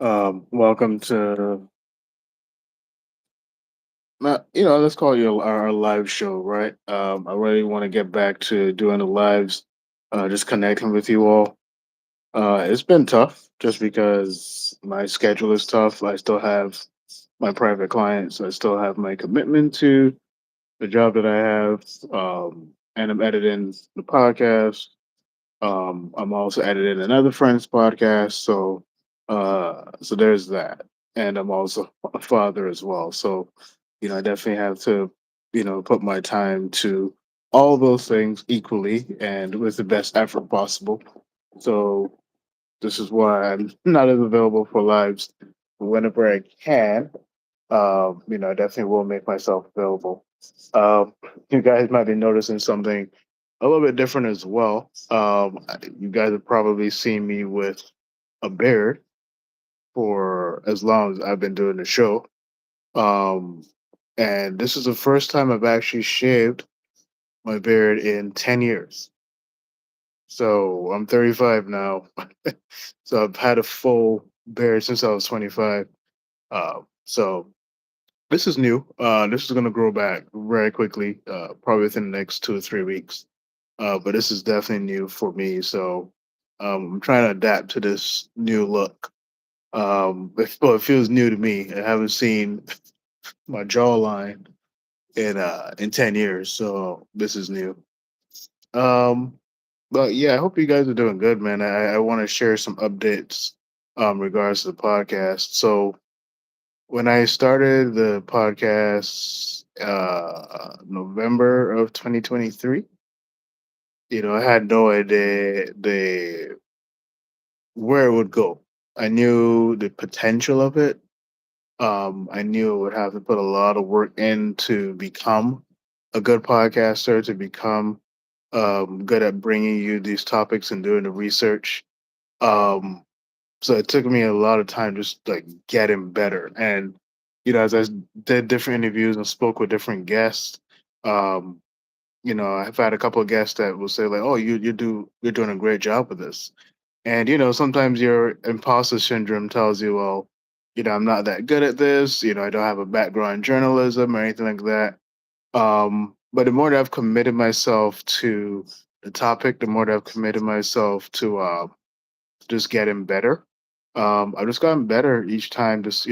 Welcome to not let's call it our live show, right? I really want to get back to doing the lives, just connecting with you all. It's been tough just because my schedule is tough. I still have my private clients. I still have my commitment to the job that I have, and I'm editing the podcast. I'm also editing another friend's podcast, so there's that, and I'm also a father as well. So, I definitely have to, put my time to all those things equally and with the best effort possible. So this is why I'm not as available for lives whenever I can. I definitely will make myself available. You guys might be noticing something a little bit different as well. You guys have probably seen me with a beard for as long as I've been doing the show. Um, and this is the first time I've actually shaved my beard in 10 years. So I'm 35 now. So I've had a full beard since I was 25. So this is new. This is going to grow back very quickly, probably within the next 2 or 3 weeks. But this is definitely new for me. So I'm trying to adapt to this new look. It feels new to me. I haven't seen my jawline in 10 years, so this is new. Um, but yeah, I hope you guys are doing good, man. I want to share some updates regards to the podcast. So when I started the podcast November of 2023, I had no idea where it would go. I knew the potential of it. I knew it would have to put a lot of work in to become a good podcaster, to become good at bringing you these topics and doing the research. Um, so it took me a lot of time just like getting better. And, as I did different interviews and spoke with different guests, um, I've had a couple of guests that will say like, "Oh, you're doing a great job with this." And sometimes your imposter syndrome tells you, well, I'm not that good at this. I don't have a background in journalism or anything like that. But the more that I've committed myself to the topic, the more that I've committed myself to just getting better. I've just gotten better each time, just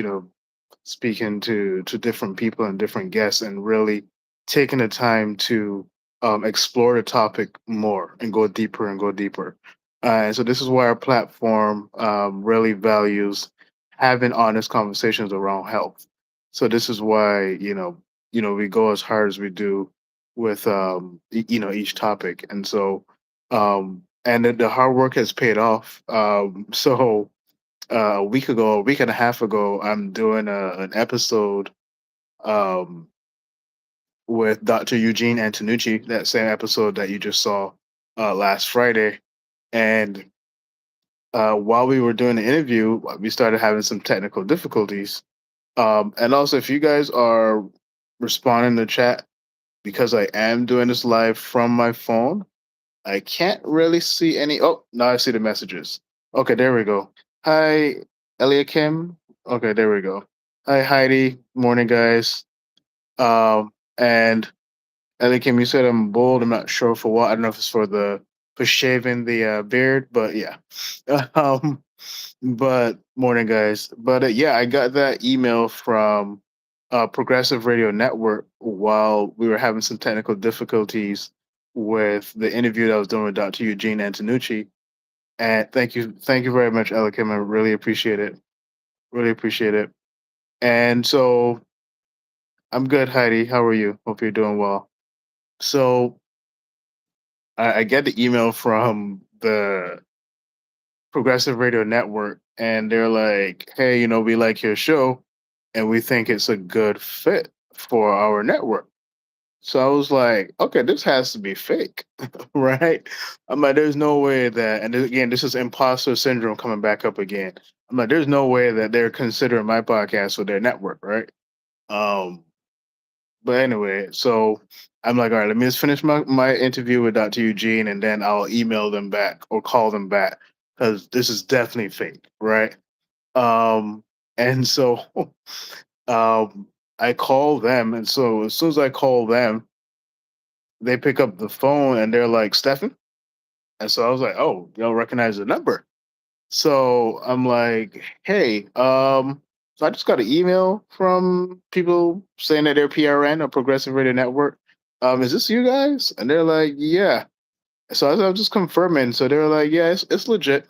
speaking to different people and different guests, and really taking the time to explore the topic more and go deeper and go deeper. And so this is why our platform really values having honest conversations around health. So this is why we go as hard as we do with each topic, and so and the hard work has paid off. So a week ago, a week and a half ago, I'm doing an episode um, with Dr. Eugene Antonucci, that same episode that you just saw last Friday. And while we were doing the interview, we started having some technical difficulties. And also, if you guys are responding to chat, because I am doing this live from my phone, I can't really see any. Oh, now I see the messages. Okay, there we go. Hi, Elia Kim. Okay, there we go. Hi, Heidi. Morning, guys. And Elia Kim, you said I'm bold. I'm not sure for what. I don't know if it's for shaving the beard, but yeah. Um, but morning, guys. But yeah, I got that email from Progressive Radio Network while we were having some technical difficulties with the interview that I was doing with Dr. Eugene Antonucci. And thank you very much, Elikim. I really appreciate it. Really appreciate it. And so I'm good, Heidi. How are you? Hope you're doing well. So I get the email from the Progressive Radio Network, and they're like, "Hey, we like your show, and we think it's a good fit for our network." So I was like, "Okay, this has to be fake, right?" I'm like, "There's no way that," and again, this is imposter syndrome coming back up again. I'm like, "There's no way that they're considering my podcast for their network, right?" Um, but anyway, so I'm like, all right, let me just finish my interview with Dr. Eugene, and then I'll email them back or call them back because this is definitely fake, right? Um, and so um, I call them, and so as soon as I call them, they pick up the phone and they're like, "Stefan," and so I was like, "Oh, you don't recognize the number?" So I'm like, "Hey, so I just got an email from people saying that they're PRN or Progressive Radio Network. Is this you guys?" And they're like, "Yeah." So I was just confirming. So they were like, "Yeah, it's legit."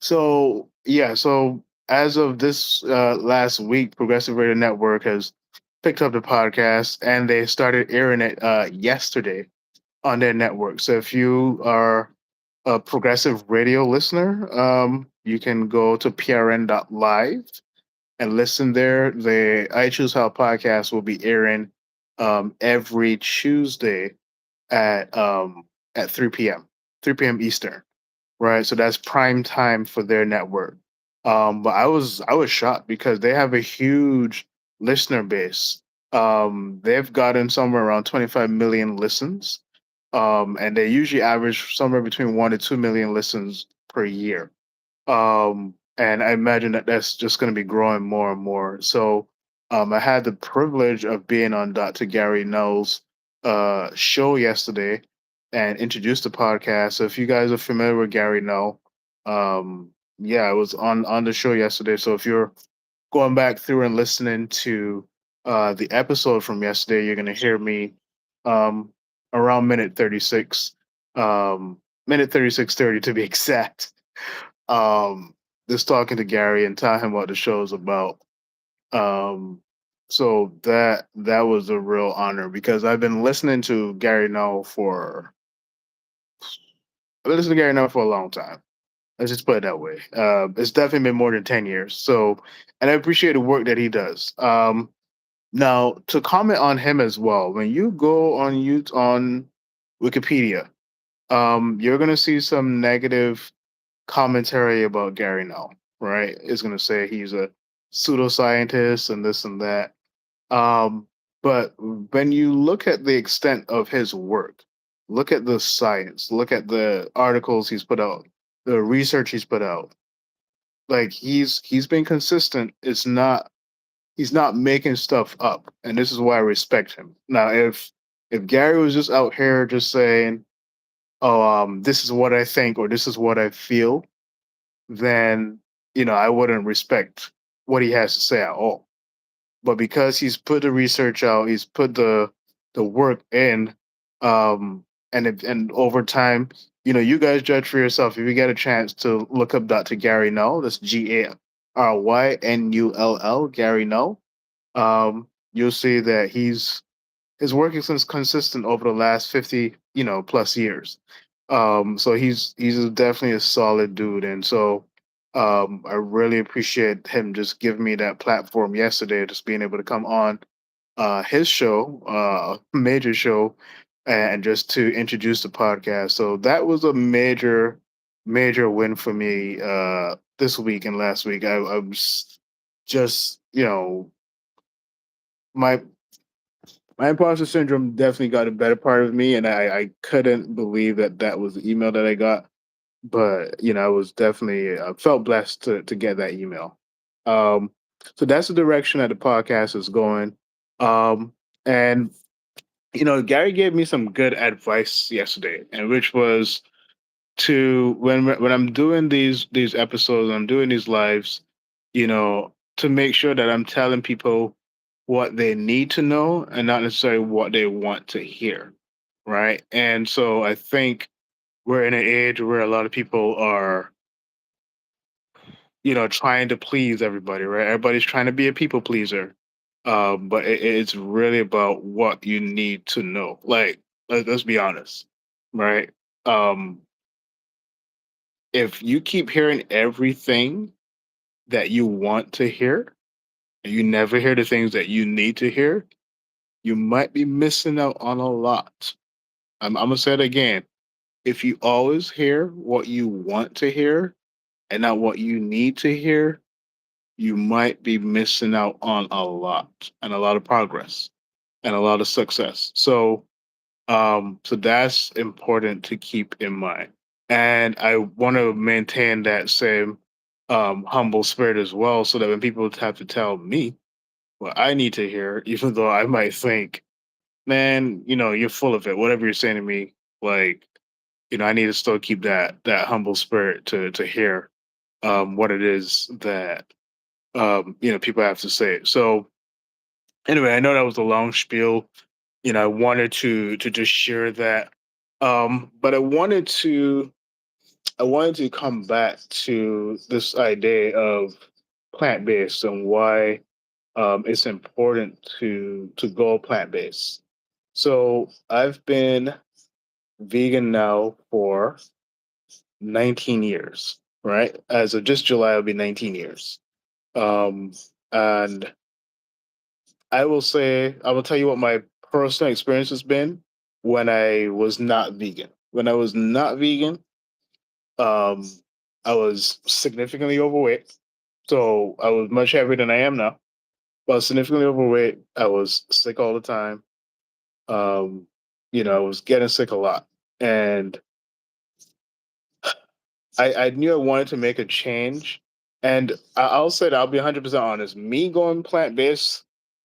So yeah, so as of this last week, Progressive Radio Network has picked up the podcast and they started airing it yesterday on their network. So if you are a Progressive Radio listener, you can go to prn.live and listen there. The I Choose How podcast will be airing every Tuesday at 3 p.m. 3 p.m. Eastern, right? So that's prime time for their network. But I was shocked because they have a huge listener base. They've gotten somewhere around 25 million listens, and they usually average somewhere between 1 to 2 million listens per year. And I imagine that that's just going to be growing more and more. So I had the privilege of being on Dr. Gary Null's show yesterday and introduced the podcast. So if you guys are familiar with Gary Null, yeah, I was on the show yesterday. So if you're going back through and listening to the episode from yesterday, you're going to hear me um, around minute 36, minute 36:30 to be exact. Um, just talking to Gary and telling him what the show is about. Um, so that was a real honor because I've been listening to Gary now for a long time. Let's just put it that way. It's definitely been more than 10 years. So, and I appreciate the work that he does. Now to comment on him as well, when you go on Wikipedia, you're gonna see some negative commentary about Gary Null, right? It's going to say he's a pseudoscientist and this and that. Um, but when you look at the extent of his work, look at the science, look at the articles he's put out, the research he's put out. Like he's been consistent. He's not making stuff up, and this is why I respect him. Now, if Gary was just out here just saying, "Oh, this is what I think" or "This is what I feel," then I wouldn't respect what he has to say at all. But because he's put the research out, he's put the work in, and over time, you guys judge for yourself. If you get a chance to look up Dr. Gary Null, that's GaryNull, Gary Null. You'll see that his work is consistent over the last 50 plus years. So he's definitely a solid dude, and so I really appreciate him just giving me that platform yesterday, just being able to come on his show, major show, and just to introduce the podcast. So that was a major win for me this week and last week. I was just my my imposter syndrome definitely got a better part of me, and I couldn't believe that that was the email that I got. But I was definitely felt blessed to get that email. Um, so that's the direction that the podcast is going. And Gary gave me some good advice yesterday, and which was to when I'm doing these episodes, I'm doing these lives, to make sure that I'm telling people what they need to know and not necessarily what they want to hear, right? And so I think we're in an age where a lot of people are, trying to please everybody, right? Everybody's trying to be a people pleaser. But it's really about what you need to know. Like, let's be honest, right? Um, if you keep hearing everything that you want to hear, and you never hear the things that you need to hear, you might be missing out on a lot. I'm gonna say it again. If you always hear what you want to hear and not what you need to hear, you might be missing out on a lot and a lot of progress and a lot of success. So that's important to keep in mind. And I want to maintain that same. humble spirit as well, so that when people have to tell me what I need to hear, even though I might think, man, you're full of it. Whatever you're saying to me, like, I need to still keep that humble spirit to hear what it is that people have to say. So anyway, I know that was a long spiel. I wanted to just share that. But I wanted to come back to this idea of plant based and why it's important to go plant based. So I've been vegan now for 19 years, right? As of just July, it'll be 19 years. Um, and I will tell you what my personal experience has been when I was not vegan. When I was not vegan, um, I was significantly overweight. So I was much heavier than I am now. But I was significantly overweight. I was sick all the time. Um, I was getting sick a lot. And I knew I wanted to make a change. And I'll say that I'll be 100% honest. Me going plant based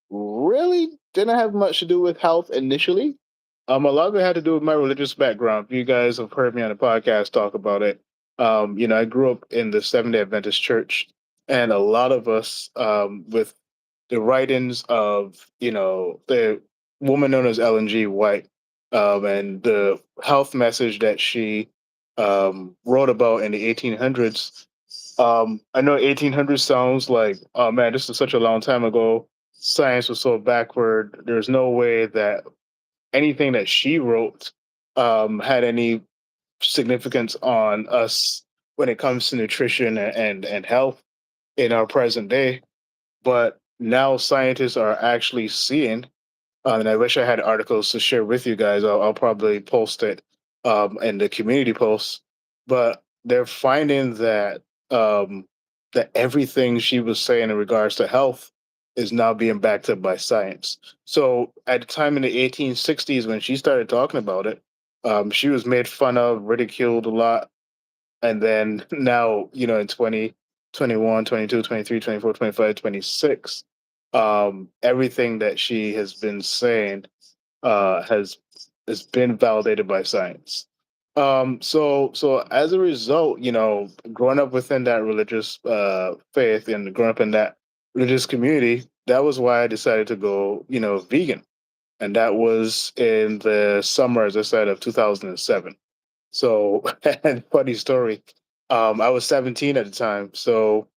really didn't have much to do with health initially. A lot of it had to do with my religious background. You guys have heard me on the podcast talk about it. I grew up in the Seventh Day Adventist Church, and a lot of us, with the writings of the woman known as Ellen G. White, and the health message that she wrote about in the 1800s. I know 1800 sounds like, oh man, this is such a long time ago. Science was so backward. There's no way that anything that she wrote had any significance on us when it comes to nutrition and health in our present day. But now scientists are actually seeing, and I wish I had articles to share with you guys. I'll probably post it in the community post. But they're finding um, that everything she was saying in regards to health is now being backed up by science. So at the time in the 1860s when she started talking about it, she was made fun of, ridiculed a lot, and then now, in 2021, 22, 23, 24, 25, 26, everything that she has been saying has been validated by science. So as a result, growing up within that religious faith and growing up in that religious community, that was why I decided to go, vegan. And that was in the summer, as I said, of 2007. So, and funny story, I was 17 at the time. So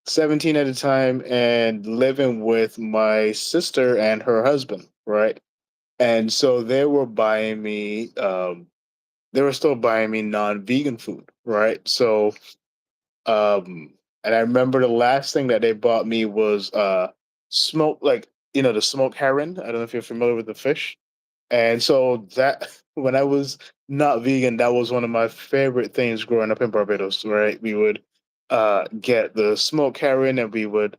17 at the time and living with my sister and her husband, right? And so they were still buying me non-vegan food, right? So, um, and I remember the last thing that they bought me was smoke, like, the smoked heron. I don't know if you're familiar with the fish. And so that when I was not vegan, that was one of my favorite things growing up in Barbados, right? We would get the smoke herring and we would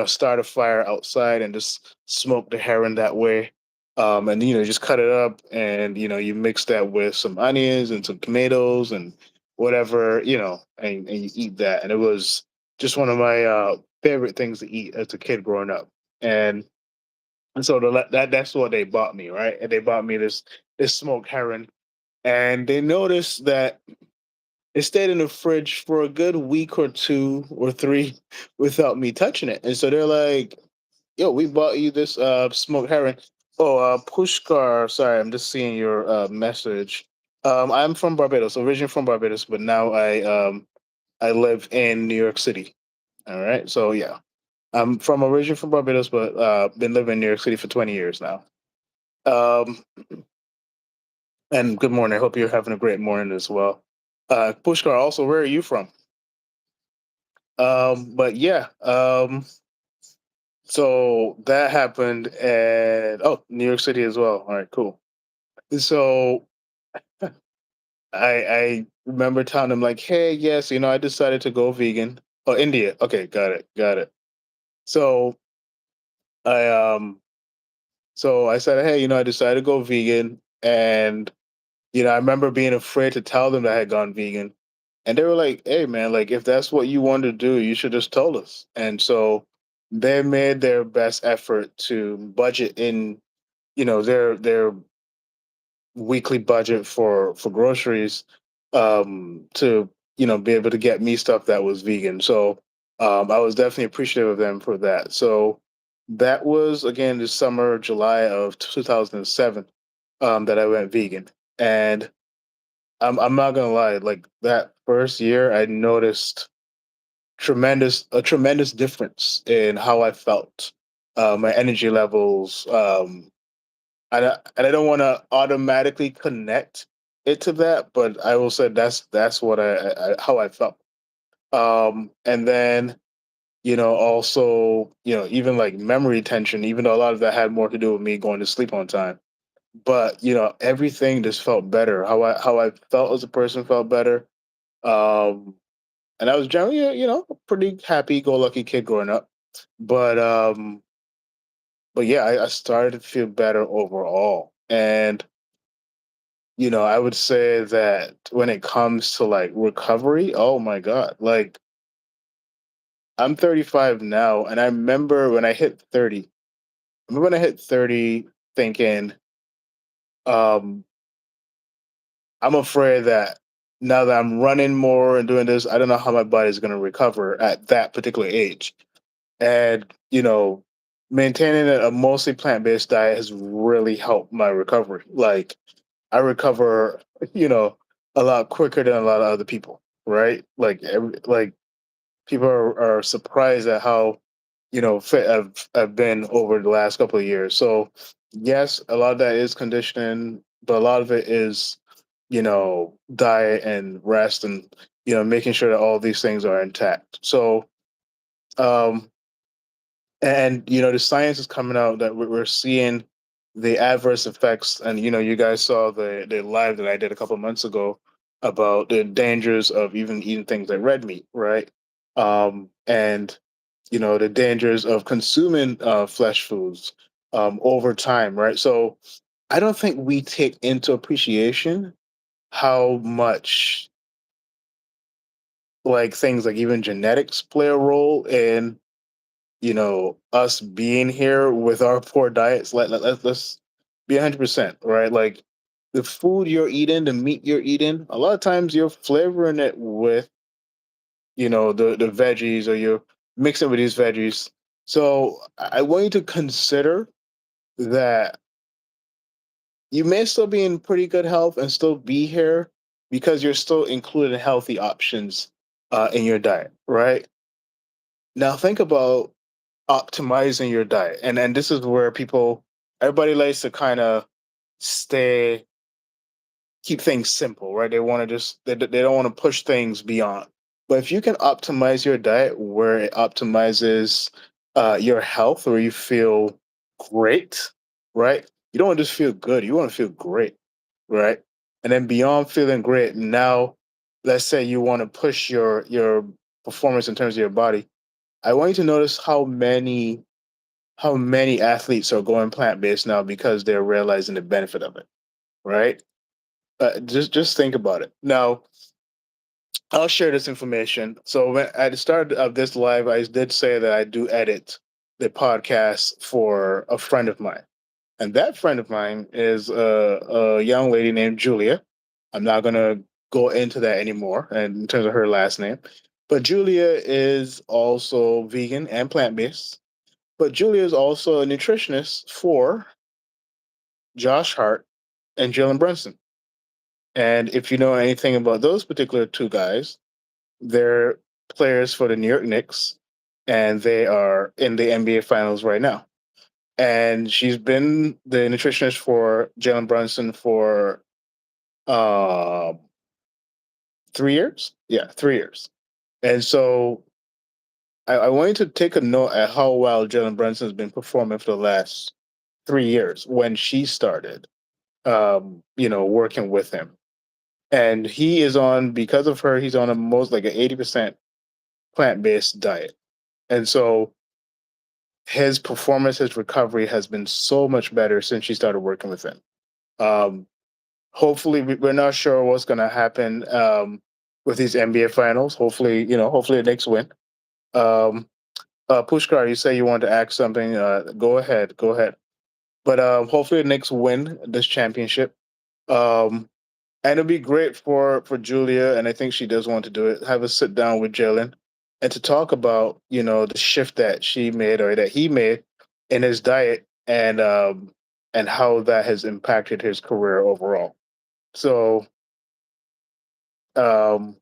start a fire outside and just smoke the herring that way. And just cut it up and you mix that with some onions and some tomatoes and whatever, and you eat that. And it was just one of my favorite things to eat as a kid growing up. And so that's what they bought me, right? And they bought me this smoked heron, and they noticed that it stayed in the fridge for a good week or two or three without me touching it. And so they're like, "Yo, we bought you this smoked heron." Oh, Pushkar. Sorry, I'm just seeing your message. I'm from Barbados, originally from Barbados, but now I live in New York City. All right, so yeah, I'm from originally from Barbados, but been living in New York City for 20 years now. Um, and good morning. I hope you're having a great morning as well. Pushkar, also, where are you from? But yeah, so that happened at New York City as well. All right, cool. So I remember telling him like, hey, yes, I decided to go vegan. Oh, India. Okay, got it. So I said, hey, I decided to go vegan, and I remember being afraid to tell them that I had gone vegan. And they were like, "Hey, man, like if that's what you wanted to do, you should just told us." And so they made their best effort to budget in, their weekly budget for groceries, to be able to get me stuff that was vegan. So I was definitely appreciative of them for that. So that was again the summer, July of 2007, that I went vegan. And I'm not gonna lie, like that first year I noticed a tremendous difference in how I felt, my energy levels. And I don't want to automatically connect it to that, but I will say that's what how I felt. And then also even like memory tension, even though a lot of that had more to do with me going to sleep on time, but everything just felt better. How I felt as a person felt better. Um, and I was generally a pretty happy go lucky kid growing up, but yeah, I started to feel better overall. And I would say that when it comes to like recovery, oh my God, like I'm 35 now, and I remember when I hit 30, thinking, um, I'm afraid that now that I'm running more and doing this, I don't know how my body's going to recover at that particular age. And, maintaining a mostly plant based diet has really helped my recovery. Like, I recover, you know, a lot quicker than a lot of other people, right? Like, people are surprised at how, fit I've been over the last couple of years. So, yes, a lot of that is conditioning, but a lot of it is, diet and rest and, making sure that all these things are intact. So, um, and the science is coming out that we're seeing the adverse effects. And you guys saw the live that I did a couple of months ago about the dangers of even eating things like red meat, right? And the dangers of consuming flesh foods over time, right? So I don't think we take into appreciation how much like things like even genetics play a role in us being here with our poor diets. Let's be 100%, right? Like the food you're eating, the meat you're eating, a lot of times you're flavoring it with, the veggies, or you're mixing with these veggies. So I want you to consider that you may still be in pretty good health and still be here because you're still including healthy options in your diet, right? Now think about optimizing your diet. And this is where everybody likes to kind of stay keep things simple, right? They want to just they don't want to push things beyond. But if you can optimize your diet where it optimizes your health, where you feel great, right? You don't want to just feel good, you want to feel great, right? And then beyond feeling great, now let's say you want to push your performance in terms of your body. I want you to notice how many athletes are going plant based now because they're realizing the benefit of it, right? Just think about it. Now, I'll share this information. So when at the start of this live, I did say that I do edit the podcast for a friend of mine, and that friend of mine is a young lady named Julia. I'm not gonna go into that anymore, and in terms of her last name, but Julia is also vegan and plant based. But Julia is also a nutritionist for Josh Hart and Jalen Brunson. And if you know anything about those particular two guys, they're players for the New York Knicks, and they are in the NBA Finals right now. And she's been the nutritionist for Jalen Brunson for uh, 3 years. Yeah, 3 years. And so I want you to take a note at how well Jalen Brunson has been performing for the last 3 years when she started, working with him. And he is on, because of her, he's on a most like an 80% plant-based diet. And so his performance, his recovery has been so much better since she started working with him. Um, Hopefully, we're not sure what's going to happen with these NBA finals. Hopefully, hopefully the Knicks win. Um, Pushkar, you say you want to ask something. Go ahead, go ahead. But hopefully the Knicks win this championship. Um, and it'd be great for Julia, and I think she does want to do it. Have a sit down with Jalen, and to talk about the shift that she made or that he made in his diet, and how that has impacted his career overall. So um,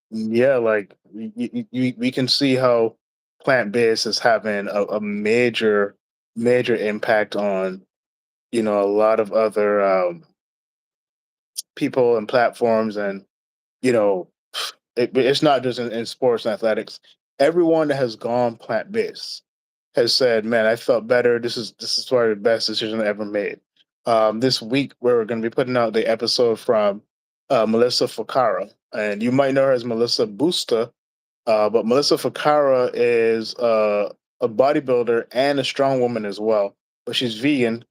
yeah, like we can see how plant based is having a major impact on a lot of other people and platforms, and you know it's not just in sports and athletics. Everyone that has gone plant based has said, "Man, I felt better. This is probably the best decision I ever made." This week, we're going to be putting out the episode from Melissa Fakara, and you might know her as Melissa Busta, but Melissa Fakara is a bodybuilder and a strong woman as well. But she's vegan,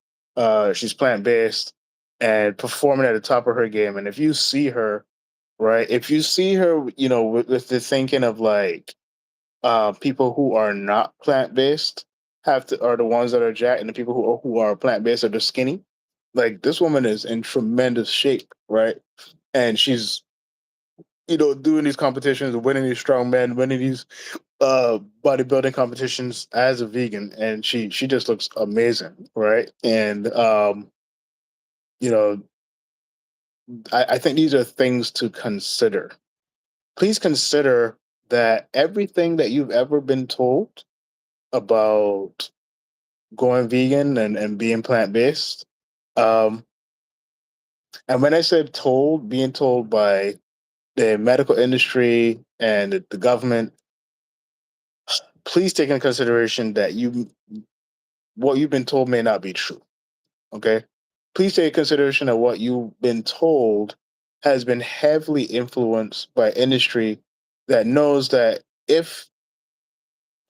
she's plant based, and performing at the top of her game. And if you see her, right, if you see her, with the thinking of like people who are not plant based have to are the ones that are jacked, and the people who are plant based are the skinny. Like this woman is in tremendous shape, right? And she's doing these competitions, winning these strong men, winning these bodybuilding competitions as a vegan, and she just looks amazing, right? And you know, I think these are things to consider. Please consider that everything that you've ever been told about going vegan and being plant based, um, and when I said told, being told by the medical industry and the government, please take into consideration that you what you've been told may not be true. Okay. Please take consideration of what you've been told has been heavily influenced by industry that knows that if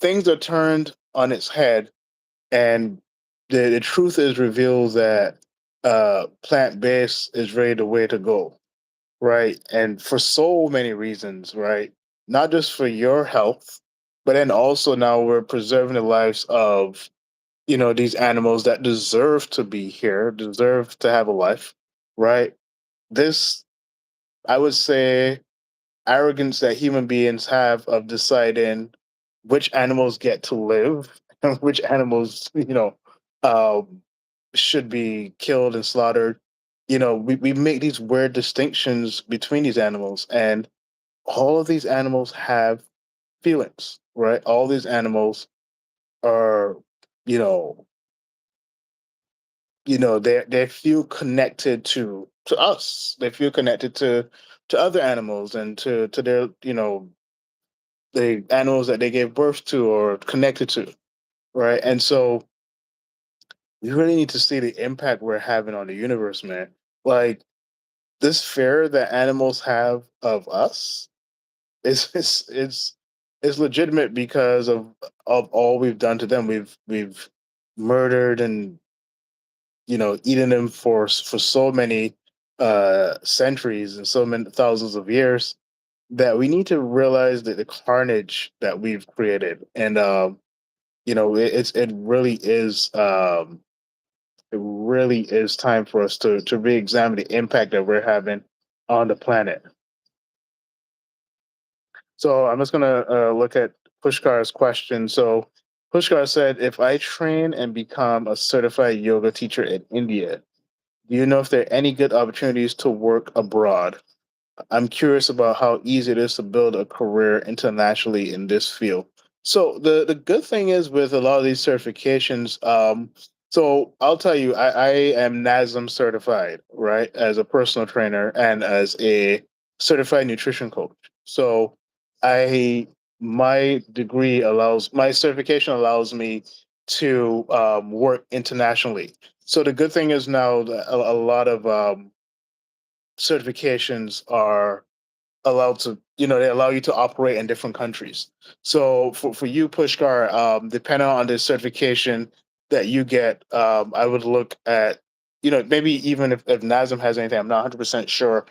things are turned on its head and the truth is revealed that plant based is really the way to go, right? And for so many reasons, right? Not just for your health, but then also now we're preserving the lives of these animals that deserve to be here, deserve to have a life, right? This, I would say, arrogance that human beings have of deciding which animals get to live and which animals, um, should be killed and slaughtered. We make these weird distinctions between these animals, and all of these animals have feelings, right? All these animals are, you know, they feel connected to us. They feel connected to other animals and to their the animals that they gave birth to or connected to, right? And so we really need to see the impact we're having on the universe, man. Like this fear that animals have of us is legitimate because of all we've done to them. We've murdered and eaten them for so many centuries and so many thousands of years that we need to realize that the carnage that we've created, and it really is time for us to re-examine the impact that we're having on the planet. So I'm just gonna look at Pushkar's question. So Pushkar said, if I train and become a certified yoga teacher in India, do you know if there are any good opportunities to work abroad? I'm curious about how easy it is to build a career internationally in this field. So the good thing is with a lot of these certifications, so I'll tell you, I am NASM certified, right, as a personal trainer and as a certified nutrition coach. So I my certification allows me to work internationally. So the good thing is now that a lot of certifications are allowed to they allow you to operate in different countries. So for you, Pushkar, depending on the certification that you get, I would look at maybe even if NASM has anything, I'm not 100% sure,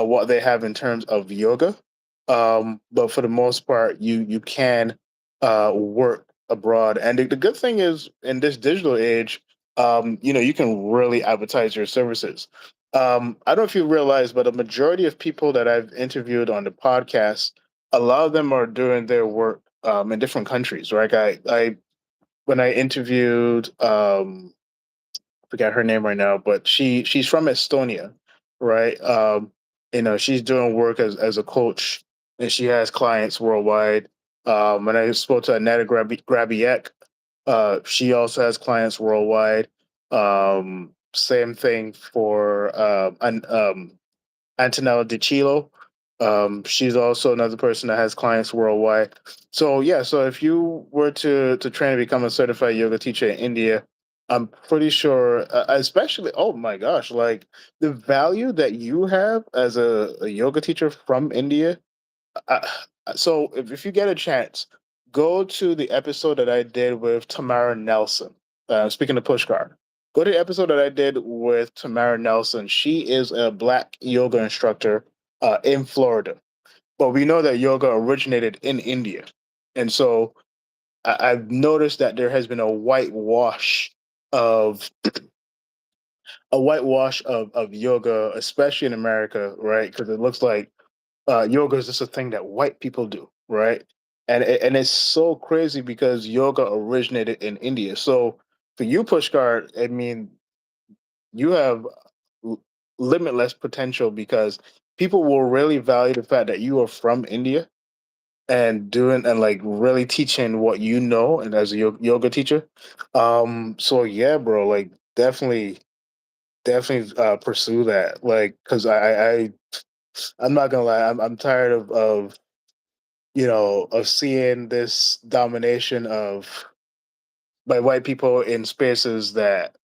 what they have in terms of yoga. But for the most part, you can work abroad. And the good thing is, in this digital age, you can really advertise your services. I don't know if you realize, but a majority of people that I've interviewed on the podcast, a lot of them are doing their work in different countries. Right? I when I interviewed forget her name right now, but she's from Estonia, right? She's doing work as a coach, and she has clients worldwide. And I spoke to Aneta Grabiek. She also has clients worldwide. Same thing for Antonella DiCillo. She's also another person that has clients worldwide. So yeah, so if you were to train to become a certified yoga teacher in India, I'm pretty sure, especially, oh my gosh, like the value that you have as a yoga teacher from India. Uh, so if you get a chance, go to the episode that I did with Tamara Nelson. Speaking of Pushkar, go to the episode that I did with Tamara Nelson. She is a black yoga instructor in Florida, but we know that yoga originated in India, and so I've noticed that there has been of a whitewash of yoga, especially in America, right? Because it looks like yoga is just a thing that white people do, right? And it's so crazy because yoga originated in India. So for you, Pushkar, I mean, you have l- limitless potential because people will really value the fact that you are from India and doing and like really teaching what you know and as a yoga teacher. So yeah, bro, like definitely pursue that. Like, because I'm not gonna lie, I'm tired of seeing this domination of by white people in spaces that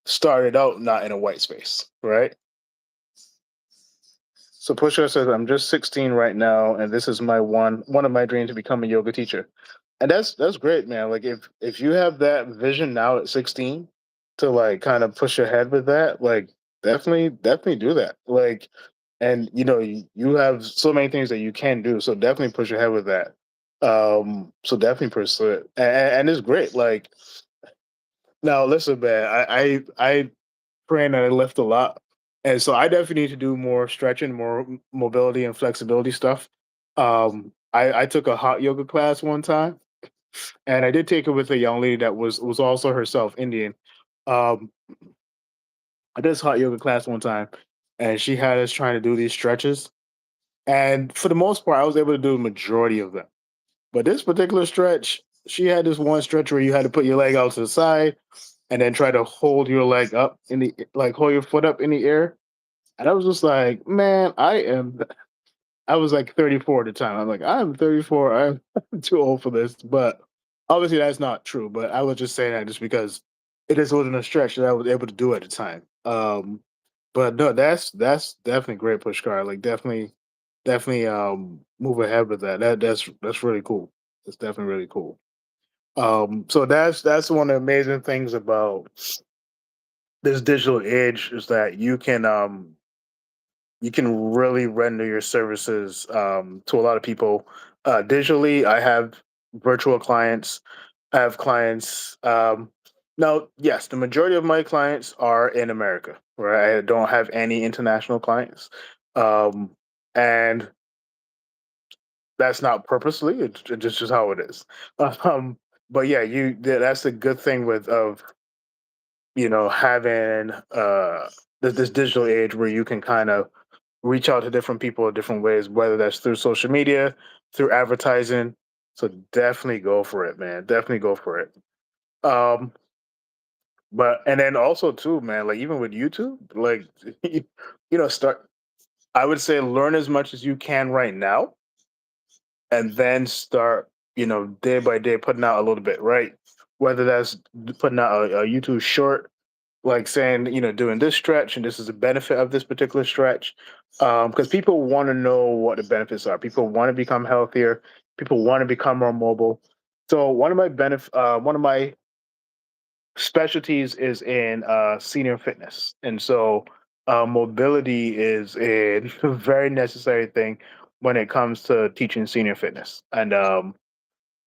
started out not in a white space, right? So Pusha says, "I'm just 16 right now, and this is my one of my dreams to become a yoga teacher." And that's great, man. Like if you have that vision now at 16 to like kind of push ahead with that, like definitely do that. Like, and you have so many things that you can do, so definitely push ahead with that. So definitely pursue it, and it's great. Like now, listen, man, I train and I lift a lot. And so I definitely need to do more stretching, more mobility and flexibility stuff. I took a hot yoga class one time, and I did take it with a young lady that was also herself Indian. Um, I did this hot yoga class one time, and she had us trying to do these stretches. And for the most part, I was able to do the majority of them. But this particular stretch, she had this one stretch where you had to put your leg out to the side and then try to hold your leg up in the like hold your foot up in the air. And I was just like, man, I was like 34 at the time. I'm like, I'm 34. I'm too old for this. But obviously that's not true. But I was just saying that just because it just wasn't a stretch that I was able to do at the time. But no, that's definitely great push card. Like definitely move ahead with that. That's really cool. It's definitely really cool. So that's one of the amazing things about this digital age is that you can really render your services to a lot of people digitally. I have virtual clients. I have clients. Now, yes, the majority of my clients are in America, right? I don't have any international clients, um, and that's not purposely. It's just how it is. Um, but yeah, that's the good thing with of having this digital age where you can kind of reach out to different people in different ways, whether that's through social media, through advertising. So definitely go for it, man. Definitely go for it. Um, but and then also too, man, like even with YouTube, like start. I would say learn as much as you can right now, and then start, day by day putting out a little bit, right? Whether that's putting out a YouTube short like saying, doing this stretch and this is the benefit of this particular stretch. Because people want to know what the benefits are. People want to become healthier. People want to become more mobile. So one of my specialties is in senior fitness, and so mobility is a very necessary thing when it comes to teaching senior fitness. And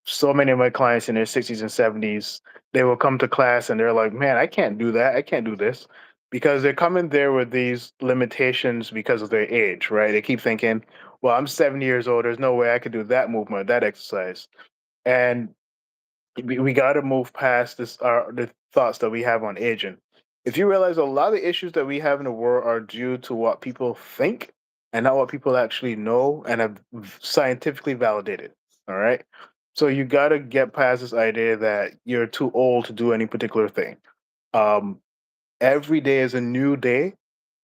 so many of my clients in their 60s and 70s, they will come to class and they're like, man, I can't do that. I can't do this because they're coming there with these limitations because of their age, right? They keep thinking, well, I'm 70 years old. There's no way I could do that movement, that exercise. And we got to move past this the thoughts that we have on aging. If you realize a lot of the issues that we have in the world are due to what people think and not what people actually know and have scientifically validated. All right. So you got to get past this idea that you're too old to do any particular thing. Um, every day is a new day,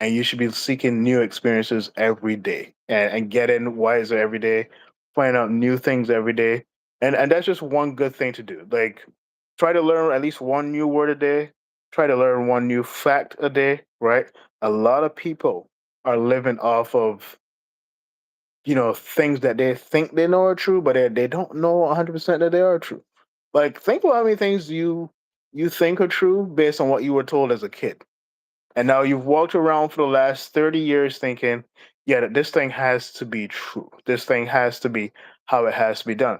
and you should be seeking new experiences every day and getting wiser every day, finding out new things every day. And that's just one good thing to do. Like try to learn at least one new word a day, try to learn one new fact a day, right? A lot of people are living off of things that they think they know are true, but they don't know 100% that they are true. Like think about how many things you think are true based on what you were told as a kid, and now you've walked around for the last 30 years thinking, yeah, that this thing has to be true. This thing has to be how it has to be done.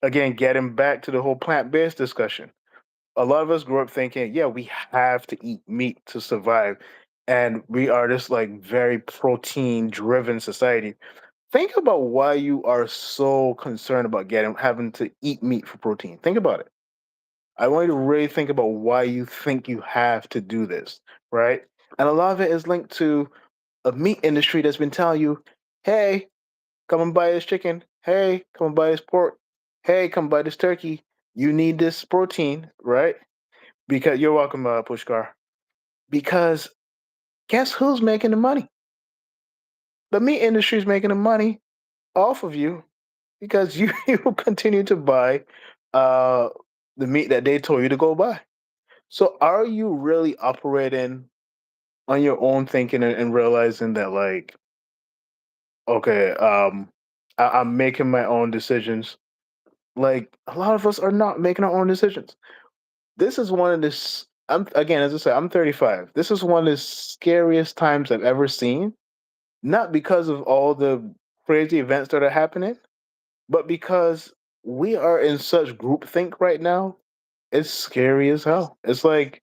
Again, getting back to the whole plant based discussion, a lot of us grew up thinking, yeah, we have to eat meat to survive. And we are this like very protein driven society. Think about why you are so concerned about having to eat meat for protein. Think about it. I want you to really think about why you think you have to do this, right? And a lot of it is linked to a meat industry that's been telling you, hey, come and buy this chicken. Hey, come and buy this pork. Hey, come buy this turkey. You need this protein, right? Because you're welcome, Pushkar. Because guess who's making the money? The meat industry is making the money off of you because you continue to buy uh, the meat that they told you to go buy. So, are you really operating on your own thinking and realizing that like okay I'm making my own decisions? Like a lot of us are not making our own decisions. This is one of this I'm again, as I said, I'm 35. This is one of the scariest times I've ever seen, not because of all the crazy events that are happening, but because we are in such groupthink right now. It's scary as hell. It's like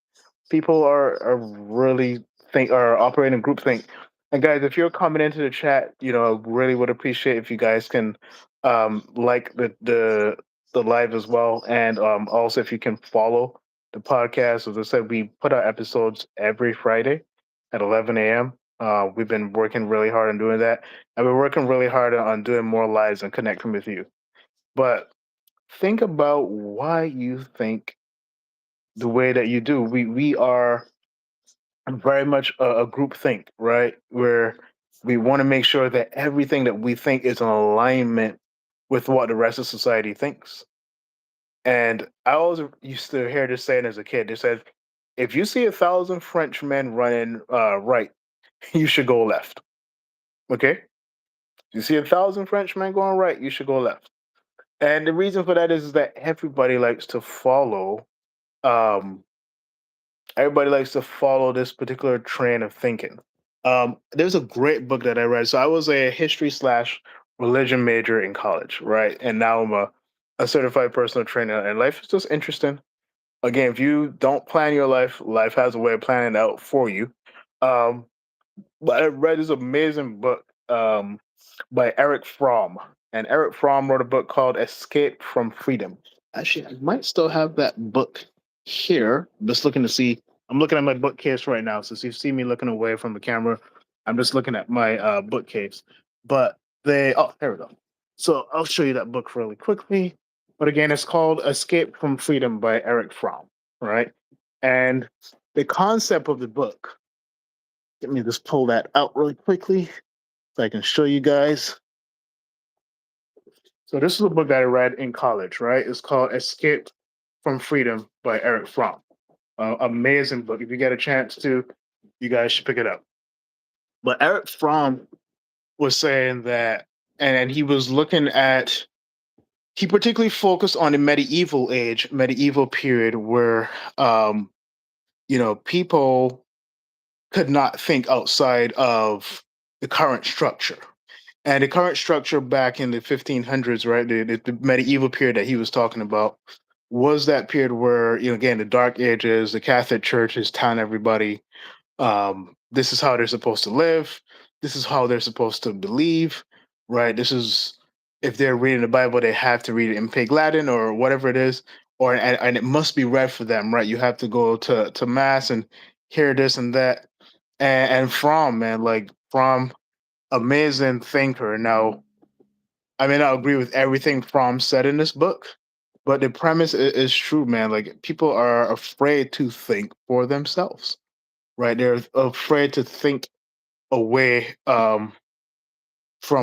people are really think are operating groupthink. And guys, if you're coming into the chat, I really would appreciate if you guys can like the live as well, and also if you can follow the podcast. As I said, we put out episodes every Friday at 11 a.m. We've been working really hard on doing that, and we're working really hard on doing more lives and connecting with you. But think about why you think the way that you do. We are very much a group think, right? Where we want to make sure that everything that we think is in alignment with what the rest of society thinks. And I always used to hear this saying as a kid. They said, if you see 1,000 French men running right, you should go left. Okay? If you see 1,000 French men going right, you should go left. And the reason for that is that everybody likes to follow um, everybody likes to follow this particular train of thinking. There's a great book that I read. So I was a history slash religion major in college, right? And now I'm a certified personal trainer. And life is just interesting. Again, if you don't plan your life, life has a way of planning it out for you. Um, but I read this amazing book by Eric Fromm. And Eric Fromm wrote a book called Escape from Freedom. Actually, I might still have that book here. I'm just looking to see. I'm looking at my bookcase right now. So if you see me looking away from the camera, I'm just looking at my bookcase. But here we go. So I'll show you that book really quickly. But again, it's called Escape from Freedom by Eric Fromm, right? And the concept of the book, let me just pull that out really quickly so I can show you guys. So this is a book that I read in college, right? It's called Escape from Freedom by Eric Fromm. Amazing book. If you get a chance to, you guys should pick it up. But Eric Fromm was saying that, and he was looking at, he particularly focused on the medieval age, medieval period, where, people could not think outside of the current structure. And the current structure back in the 1500s, right, the medieval period that he was talking about, was that period where, again, the Dark Ages, the Catholic Church is telling everybody, this is how they're supposed to live. This is how they're supposed to believe, right? This is, if they're reading the Bible, they have to read it in Pig Latin or whatever it is, or and it must be read for them, right? You have to go to mass and hear this and that. And from man, like from amazing thinker. Now, I may not agree with everything Fromm said in this book, but the premise is true, man. Like people are afraid to think for themselves, right? They're afraid to think away from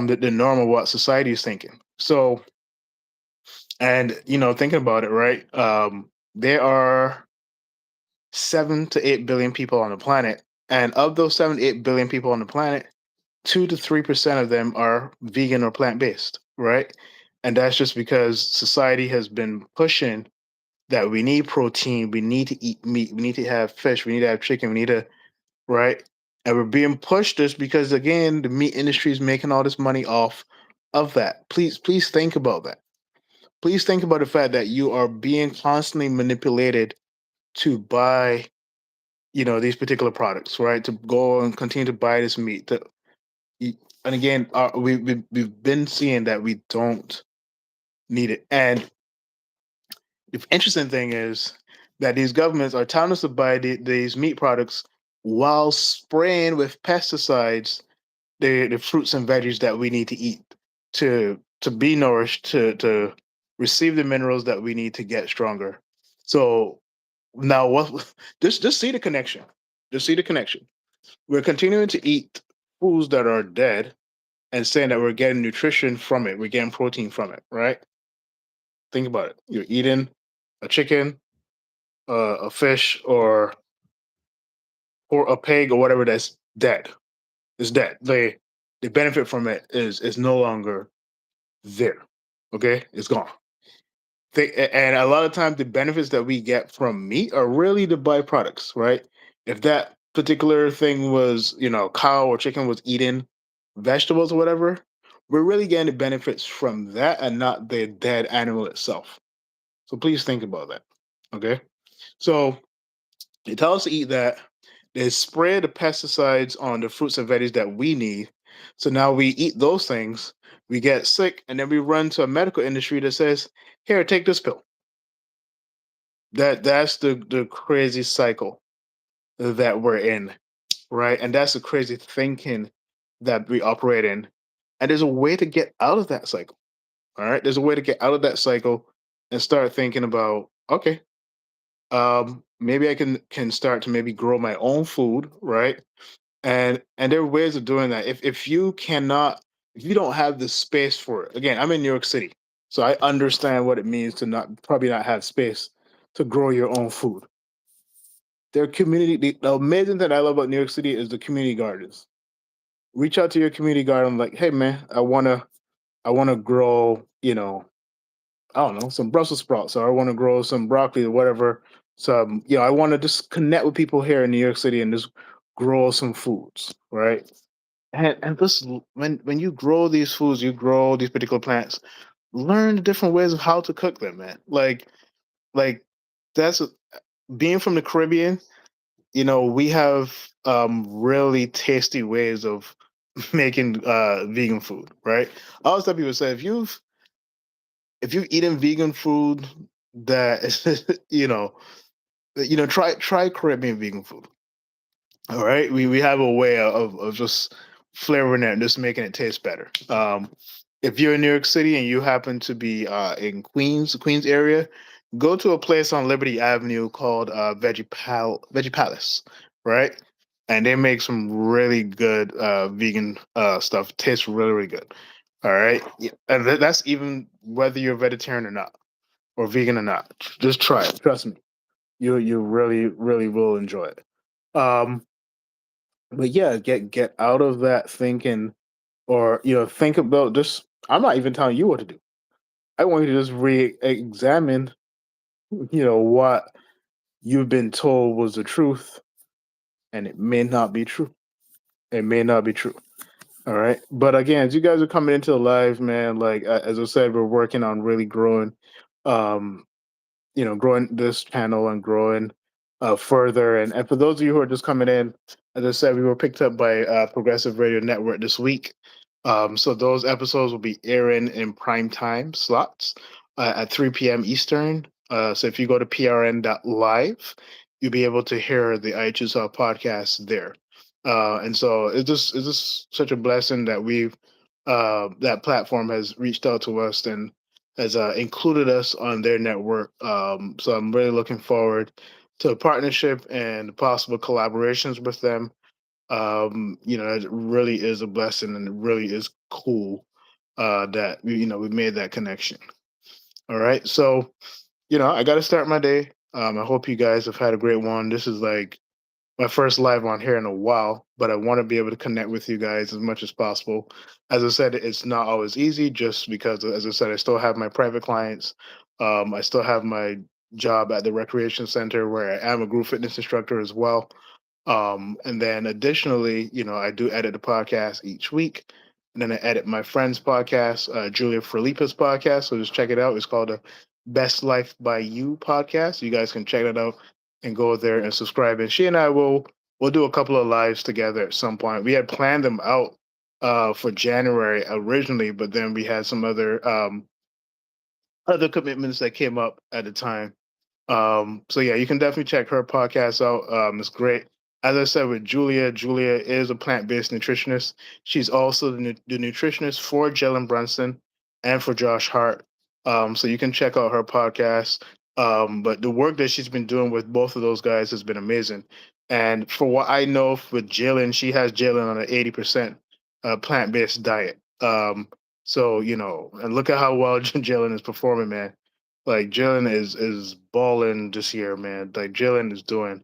the norm of what society is thinking. So, and thinking about it, right? There are 7 to 8 billion people on the planet, and of those 7 to 8 billion people on the planet, 2 to 3% of them are vegan or plant based, right? And that's just because society has been pushing that we need protein, we need to eat meat, we need to have fish, we need to have chicken, we need to, right? And we're being pushed this because again, the meat industry is making all this money off of that. Please think about that. Please think about the fact that you are being constantly manipulated to buy, these particular products, right? To go and continue to buy this meat. And again, we've been seeing that we don't need it. And the interesting thing is that these governments are telling us to buy these meat products while spraying with pesticides the fruits and veggies that we need to eat to be nourished, to receive the minerals that we need to get stronger. So now what just see the connection. Just see the connection. We're continuing to eat foods that are dead and saying that we're getting nutrition from it, we're getting protein from it, right? Think about it. You're eating a chicken, a fish, or a pig or whatever that's dead. It's dead. The benefit from it is no longer there. Okay, it's gone. And a lot of times, the benefits that we get from meat are really the byproducts, right? If that particular thing was, cow or chicken was eating vegetables or whatever, we're really getting the benefits from that and not the dead animal itself. So please think about that. Okay. So they tell us to eat that. They spray the pesticides on the fruits and veggies that we need. So now we eat those things, we get sick, and then we run to a medical industry that says, "Here, take this pill." That's the crazy cycle that we're in, right? And that's the crazy thinking that we operate in. And there's a way to get out of that cycle. All right, there's a way to get out of that cycle and start thinking about, okay, maybe I can start to maybe grow my own food, right? And there are ways of doing that. If you cannot, if you don't have the space for it, again, I'm in New York City, so I understand what it means to not probably not have space to grow your own food. Their community, the amazing thing I love about New York City is the community gardens. Reach out to your community garden, like, hey man, I wanna grow, I don't know, some Brussels sprouts, or I want to grow some broccoli or whatever. Some, I want to just connect with people here in New York City and just grow some foods, right? And this, when you grow these foods, you grow these particular plants. Learn the different ways of how to cook them, man. Like that's being from the Caribbean. We have really tasty ways of making vegan food, right? I always tell people, say if you've eaten vegan food that is, try Caribbean vegan food. All right, we have a way of just flavoring it and just making it taste better. If you're in New York City and you happen to be in Queens, the Queens area, go to a place on Liberty Avenue called Veggie Palace, right? And they make some really good vegan stuff. Tastes really, really good. All right, yeah. And that's even whether you're vegetarian or not, or vegan or not. Just try it. Trust me, you really, really will enjoy it. Um, but yeah, get out of that thinking, or think about just. I'm not even telling you what to do. I want you to just re-examine, what you've been told was the truth, and it may not be true. It may not be true. All right. But again, as you guys are coming into the live, man, like as I said, we're working on really growing, um, growing this channel and growing further. And for those of you who are just coming in, as I said, we were picked up by Progressive Radio Network this week. So those episodes will be airing in prime time slots at 3 p.m. Eastern. So if you go to prn.live, you'll be able to hear the I Choose Health podcast there. And so it's just such a blessing that we've that platform has reached out to us and has included us on their network. So I'm really looking forward to a partnership and possible collaborations with them. It really is a blessing and it really is cool that we made that connection. All right. So, I got to start my day. I hope you guys have had a great one. This is like my first live on here in a while, but I want to be able to connect with you guys as much as possible. As I said, it's not always easy just because, as I said, I still have my private clients. I still have my job at the recreation center where I am a group fitness instructor as well. And then additionally, I do edit the podcast each week. And then I edit my friend's podcast, Julia Felipe's podcast. So just check it out. It's called the Best Life by You podcast. You guys can check it out and go there and subscribe. And she and I we'll do a couple of lives together at some point. We had planned them out for January originally, but then we had some other commitments that came up at the time. So yeah, you can definitely check her podcast out. It's great. As I said with Julia is a plant-based nutritionist. She's also the nutritionist for Jalen Brunson and for Josh Hart. So you can check out her podcast. But the work that she's been doing with both of those guys has been amazing. And for what I know with Jalen, she has Jalen on an 80% plant-based diet. So and look at how well Jalen is performing, man. Like Jalen is balling this year, man. Like Jalen is doing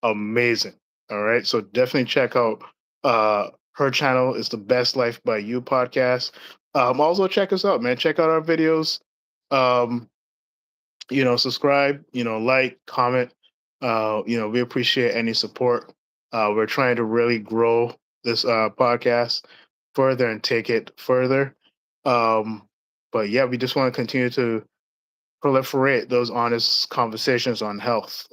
amazing. All right. So definitely check out her channel. It's the Best Life by You podcast. Also check us out, man. Check out our videos. Um, subscribe, like, comment. We appreciate any support. We're trying to really grow this podcast further and take it further. Um, but yeah, we just want to continue to proliferate those honest conversations on health.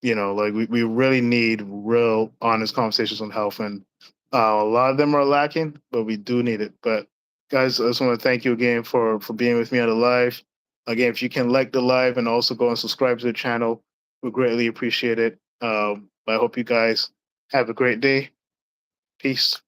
Like we really need real honest conversations on health, and a lot of them are lacking, but we do need it. But guys, I just want to thank you again for being with me on the live. Again, if you can like the live and also go and subscribe to the channel, we greatly appreciate it. I hope you guys have a great day. Peace.